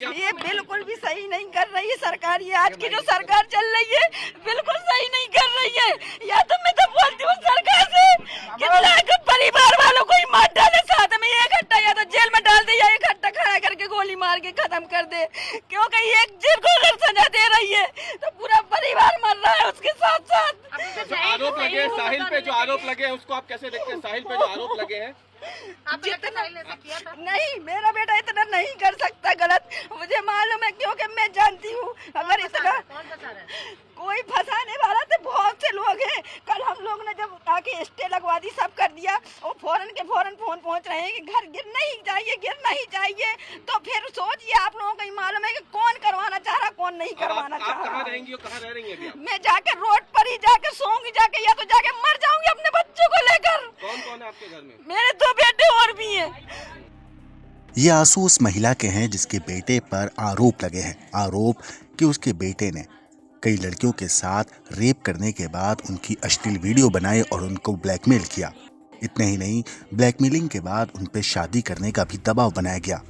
ये बिल्कुल भी सही नहीं कर रही है सरकार। ये आज की जो सरकार चल रही है बिल्कुल सही नहीं कर रही है। या तो मैं तो बोलती हूँ सरकार से कि परिवार वालों को ही मार डाले, साथ में एक हट्टा या तो जेल में डाल दे या एक हट्टा खड़ा करके गोली मार के खत्म कर दे। क्योंकि एक जेल को अगर सजा दे रही है तो पूरा परिवार मर रहा है उसके साथ साथ। जो आरोप लगे साहिल पे, जो आरोप लगे हैं उसको आप कैसे देखते हैं? साहिल पे जो आरोप लगे हैं नहीं, मेरा बेटा इतना नहीं कर सकता गलत, मुझे मालूम है क्योंकि मैं जानती हूँ। अगर इतना कोई फंसाने वाला तो बहुत से लोग हैं। कल हम लोग ने जब आके स्टे लगवा दी, सब कर दिया, और फौरन के फौरन फोन पहुँच रहे हैं कि घर गिरना ही चाहिए, गिरना ही चाहिए। तो फिर सोचिए, आप लोगों को ही मालूम है कि कौन करवाना चाह रहा, कौन नहीं करवाना चाह रहा। कहाँ रहेंगी और कहाँ रह रही हैं अभी आप? मैं जाकर रोड पर ही जाकर सोऊंगी, जाके या तो जाके मर जाऊंगी अपने बच्चों को लेकर। कौन कौन है आपके घर में? मेरे 2 बेटे और भी हैं। ये आंसू उस महिला के हैं जिसके बेटे पर आरोप लगे हैं। आरोप कि उसके बेटे ने कई लड़कियों के साथ रेप करने के बाद उनकी अश्लील वीडियो बनाई और उनको ब्लैकमेल किया। इतने ही नहीं, ब्लैकमेलिंग के बाद उन पर शादी करने का भी दबाव बनाया गया।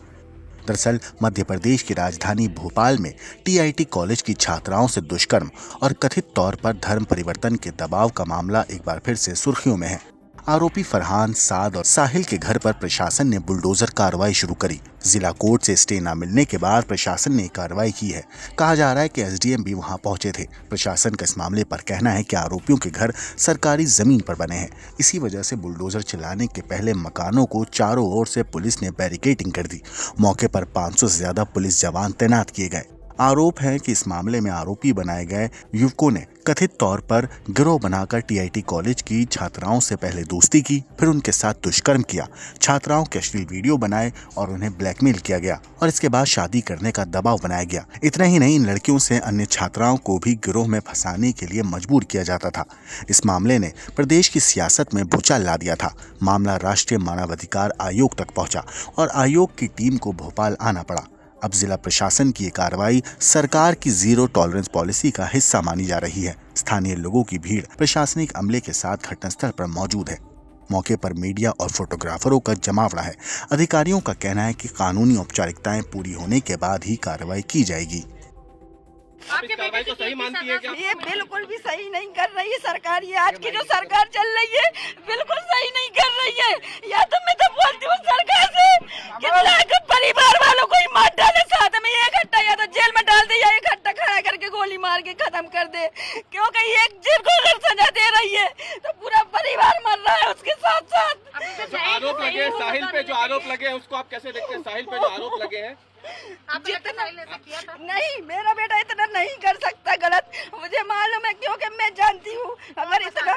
दरअसल मध्य प्रदेश की राजधानी भोपाल में टीआईटी कॉलेज की छात्राओं से दुष्कर्म और कथित तौर पर धर्म परिवर्तन के दबाव का मामला एक बार फिर से सुर्खियों में है। आरोपी फरहान, साद और साहिल के घर पर प्रशासन ने बुलडोजर कार्रवाई शुरू करी। जिला कोर्ट से स्टे न मिलने के बाद प्रशासन ने कार्रवाई की है। कहा जा रहा है कि एसडीएम भी वहां पहुंचे थे। प्रशासन का इस मामले पर कहना है कि आरोपियों के घर सरकारी जमीन पर बने हैं। इसी वजह से बुलडोजर चलाने के पहले मकानों को चारों ओर से पुलिस ने बैरिकेडिंग कर दी। मौके पर 500 से ज्यादा पुलिस जवान तैनात किए गए। आरोप है कि इस मामले में आरोपी बनाए गए युवकों ने कथित तौर पर गिरोह बनाकर टीआईटी कॉलेज की छात्राओं से पहले दोस्ती की, फिर उनके साथ दुष्कर्म किया, छात्राओं के अश्लील वीडियो बनाए और उन्हें ब्लैकमेल किया गया और इसके बाद शादी करने का दबाव बनाया गया। इतना ही नहीं, इन लड़कियों से अन्य छात्राओं को भी गिरोह में फंसाने के लिए मजबूर किया जाता था। इस मामले ने प्रदेश की सियासत में भूचाल ला दिया था। मामला राष्ट्रीय मानवाधिकार आयोग तक पहुंचा और आयोग की टीम को भोपाल आना पड़ा। अब जिला प्रशासन की ये कार्रवाई सरकार की जीरो टॉलरेंस पॉलिसी का हिस्सा मानी जा रही है। स्थानीय लोगों की भीड़ प्रशासनिक अमले के साथ घटनास्थल पर मौजूद है। मौके पर मीडिया और फोटोग्राफरों का जमावड़ा है। अधिकारियों का कहना है कि कानूनी औपचारिकताएं पूरी होने के बाद ही कार्रवाई की जाएगी। आप इस कार्रवाई को सही मानती है क्या? ये बिल्कुल भी सही नहीं कर रही है सरकार। ये आज की जो सरकार चल रही है बिल्कुल सही नहीं कर रही है। या तो मैं तो बोलती हूँ सरकार से कि परिवार वालों को ही मार डाले, साथ में एक हट्टा या तो जेल में डाल दे या एक हट्टा खड़ा करके गोली मार के खत्म कर दे। क्योंकि एक जेल को अगर सजा दे रही है तो पूरा परिवार मर रहा है उसके साथ साथ। जो आरोप लगे हैं साहिल पे, जो आरोप लगे हैं उसको आप कैसे देखते हैं? साहिल पे जो आरोप लगे हैं नहीं, मेरा बेटा इतना नहीं कर सकता गलत, मुझे मालूम है क्योंकि मैं जानती हूँ। अगर इतना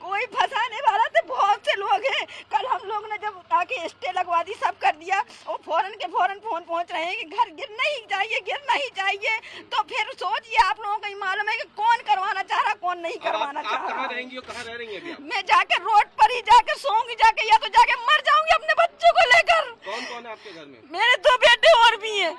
कोई फंसाने वाला तो बहुत से लोग हैं। कल हम लोग ने जब आके स्टे लगवा दी, सब कर दिया, और फौरन के फौरन फोन पहुँच रहे हैं कि घर गिरना ही चाहिए, गिरना ही चाहिए। तो फिर सोचिए, आप लोगों को ही मालूम है कि कौन करवाना चाह रहा, कौन नहीं करवाना चाह रहा। कहाँ रहेंगी और कहाँ रह रही हैं अभी आप? मैं जाकर रोड पर ही जाकर सोऊंगी, जाके या तो जाके मर जाऊंगी अपने बच्चों को लेकर। कौन कौन है आपके घर में? मेरे 2 बेटे और भी हैं।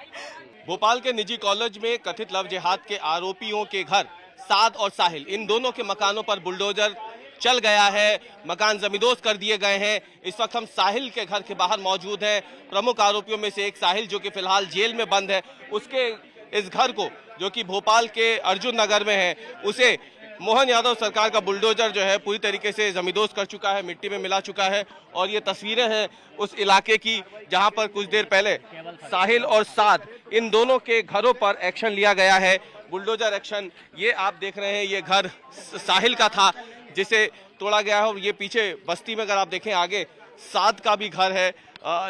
भोपाल के निजी कॉलेज में कथित लव जिहाद के आरोपियों के घर साद और साहिल, इन दोनों के मकानों पर बुलडोजर चल गया है। मकान जमींदोज कर दिए गए हैं। इस वक्त हम साहिल के घर के बाहर मौजूद हैं। प्रमुख आरोपियों में से एक साहिल, जो कि फिलहाल जेल में बंद है, उसके इस घर को, जो कि भोपाल के अर्जुन नगर में है, उसे मोहन यादव सरकार का बुलडोजर जो है पूरी तरीके से जमींदोज कर चुका है, मिट्टी में मिला चुका है। और ये तस्वीरें हैं उस इलाके की जहां पर कुछ देर पहले साहिल और साद, इन दोनों के घरों पर एक्शन लिया गया है, बुलडोजर एक्शन। ये आप देख रहे हैं, ये घर साहिल का था जिसे तोड़ा गया है। और ये पीछे बस्ती में अगर आप देखें आगे, साद का भी घर है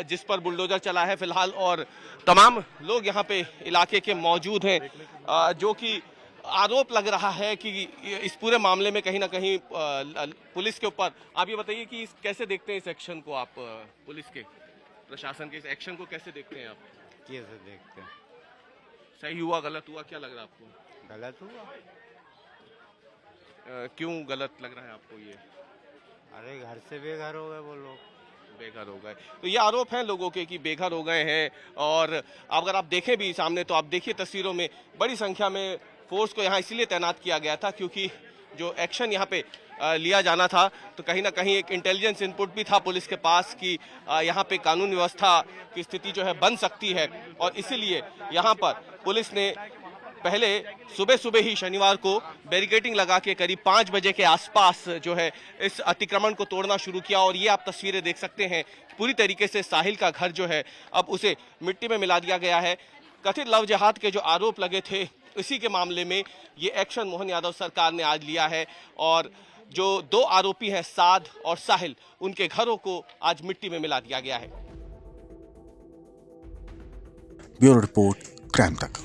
जिस पर बुलडोजर चला है फिलहाल। और तमाम लोग यहाँ पे इलाके के मौजूद हैं, जो कि आरोप लग रहा है कि इस पूरे मामले में कहीं ना कहीं पुलिस के ऊपर। आप ये बताइए कि कैसे देखते हैं इस एक्शन को आप, पुलिस के, प्रशासन के इस एक्शन को कैसे देखते हैं आप? कैसे देखते हैं? सही हुआ, गलत हुआ, क्या लग रहा है आपको? गलत हुआ। क्यों गलत लग रहा है आपको ये? अरे घर से बेघर हो गए वो लोग, बेघर हो गए। तो ये आरोप हैं लोगों के कि बेघर हो गए हैं। और अगर आप देखें भी सामने, तो आप देखिए तस्वीरों में बड़ी संख्या में फोर्स को यहाँ इसलिए तैनात किया गया था क्योंकि जो एक्शन यहाँ पे लिया जाना था, तो कहीं ना कहीं एक इंटेलिजेंस इनपुट भी था पुलिस के पास कि यहाँ पे कानून व्यवस्था की स्थिति जो है बन सकती है, और इसीलिए यहाँ पर पुलिस ने पहले सुबह सुबह ही शनिवार को बैरिकेडिंग लगा के करीब 5 बजे के आसपास जो है इस अतिक्रमण को तोड़ना शुरू किया। और ये आप तस्वीरें देख सकते हैं, पूरी तरीके से साहिल का घर जो है अब उसे मिट्टी में मिला दिया गया है। कथित लव जिहाद के जो आरोप लगे थे, इसी के मामले में ये एक्शन मोहन यादव सरकार ने आज लिया है, और जो 2 आरोपी हैं साद और साहिल, उनके घरों को आज मिट्टी में मिला दिया गया है। ब्यूरो रिपोर्ट, क्राइम तक।